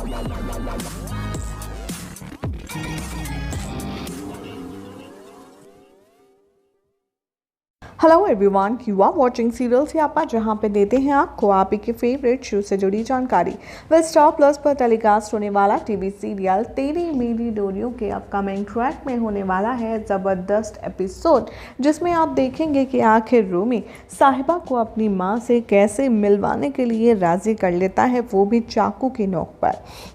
Hello everyone, you are watching serial Siyapa, जहां पे देते हैं आपको आप ही के फेवरेट शो से जुड़ी जानकारी। स्टार प्लस पर टेलीकास्ट होने वाला टीवी सीरियल तेरी मेरी डोरियों के अपकमिंग ट्रैक में होने वाला है ज़बरदस्त एपिसोड, जिसमें आप देखेंगे कि आखिर रूमी साहिबा को अपनी मां से कैसे मिलवाने के लिए राजी कर लेता है, वो भी चाकू की नोक पर।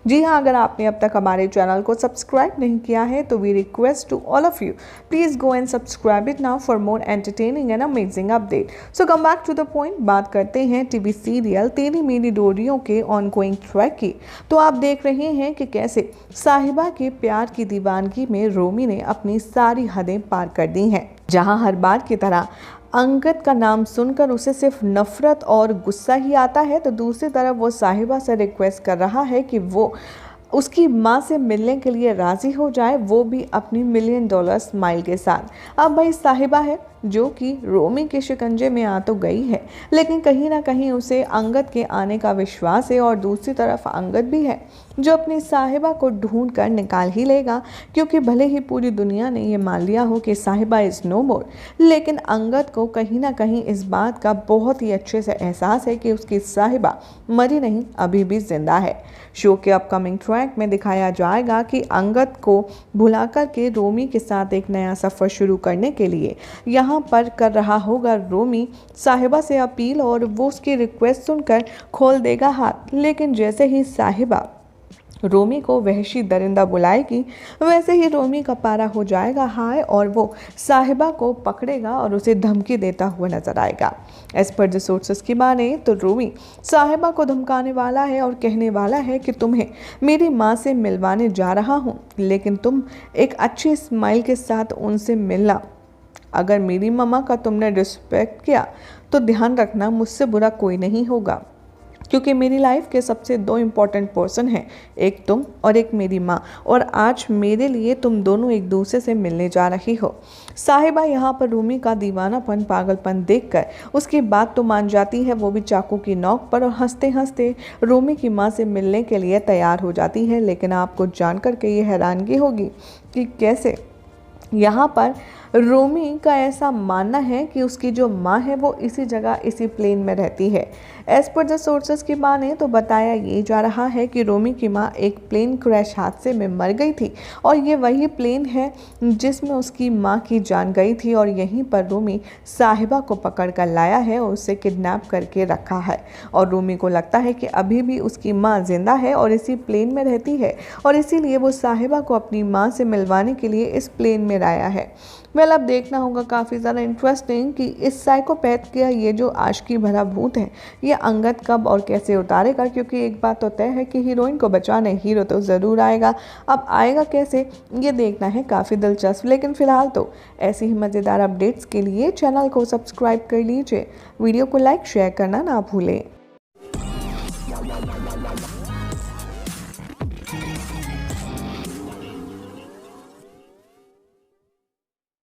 जी हाँ, अगर आपने अब तक हमारे चैनल को सब्सक्राइब नहीं किया है तो we request to all of you, please go and subscribe it now for more entertaining and amazing update. So come back to the point, बात करते हैं टीवी सीरियल तेरी मेरी डोरियों के ऑनगोइंग ट्रैक की। तो आप देख रहे हैं कि कैसे साहिबा के प्यार की दीवानगी में रोमी ने अपनी सारी हदें पार कर दी हैं। जहां हर बार की तरह अंगद का नाम सुनकर उसे सिर्फ नफरत और गुस्सा ही आता है, तो दूसरी तरफ वो साहिबा से रिक्वेस्ट कर रहा है कि वो उसकी माँ से मिलने के लिए राज़ी हो जाए, वो भी अपनी $1 मिलियन स्माइल के साथ। अब भाई साहिबा है जो कि रोमी के शिकंजे में आ तो गई है, लेकिन कहीं ना कहीं उसे अंगद के आने का विश्वास है, और दूसरी तरफ अंगद भी है जो अपनी साहिबा को ढूंढ कर निकाल ही लेगा, क्योंकि भले ही पूरी दुनिया ने ये मान लिया हो कि साहिबा इज़ नो मोर, लेकिन अंगद को कहीं ना कहीं इस बात का बहुत ही अच्छे से एहसास है कि उसकी साहिबा मरी नहीं, अभी भी जिंदा है। शो के अपकमिंग ट्रैक में दिखाया जाएगा कि अंगद को भुलाकर के रोमी के साथ एक नया सफ़र शुरू करने के लिए यहाँ पर कर रहा होगा रोमी साहिबा से अपील, और वो उसकी रिक्वेस्ट सुनकर खोल देगा हाथ। लेकिन जैसे ही साहिबा रोमी को वहशी दरिंदा बुलाएगी, वैसे ही रोमी का पारा हो जाएगा हाय, और वो साहिबा को पकड़ेगा और उसे धमकी देता हुआ नजर आएगा। एज पर द सोर्सेस की माने तो रोमी साहिबा को धमकाने वाला है और कहने वाला है कि तुम्हें मेरी माँ से मिलवाने जा रहा हूँ, लेकिन तुम एक अच्छी स्माइल के साथ उनसे मिलना। अगर मेरी मम्मा का तुमने रिस्पेक्ट किया तो ध्यान रखना, मुझसे बुरा कोई नहीं होगा, क्योंकि मेरी लाइफ के सबसे 2 इम्पॉर्टेंट पर्सन हैं, एक तुम और एक मेरी माँ, और आज मेरे लिए तुम दोनों एक दूसरे से मिलने जा रही हो। साहिबा यहाँ पर रोमी का दीवानापन, पागलपन देखकर उसकी बात तो मान जाती है, वो भी चाकू की नोक पर, और हंसते हंसते रोमी की माँ से मिलने के लिए तैयार हो जाती है। लेकिन आपको जानकर के ये हैरानगी होगी कि कैसे यहाँ पर रोमी का ऐसा मानना है कि उसकी जो माँ है वो इसी जगह इसी प्लेन में रहती है। एज पर द सोर्सेस की माने तो बताया ये जा रहा है कि रोमी की माँ एक प्लेन क्रैश हादसे में मर गई थी, और ये वही प्लेन है जिसमें उसकी माँ की जान गई थी, और यहीं पर रोमी साहिबा को पकड़ कर लाया है और उसे किडनैप करके रखा है। और रोमी को लगता है कि अभी भी उसकी माँ जिंदा है और इसी प्लेन में रहती है, और इसीलिए वो साहिबा को अपनी माँ से मिलवाने के लिए इस प्लेन में लाया है। वेल, अब देखना होगा काफ़ी ज़्यादा इंटरेस्टिंग कि इस साइकोपैथ का ये जो आशिकी भरा भूत है ये अंगद कब और कैसे उतारेगा, क्योंकि एक बात तो तय है कि हीरोइन को बचाने हीरो तो ज़रूर आएगा। अब आएगा कैसे ये देखना है, काफ़ी दिलचस्प। लेकिन फ़िलहाल तो ऐसी ही मज़ेदार अपडेट्स के लिए चैनल को सब्सक्राइब कर लीजिए, वीडियो को लाइक शेयर करना ना भूलें।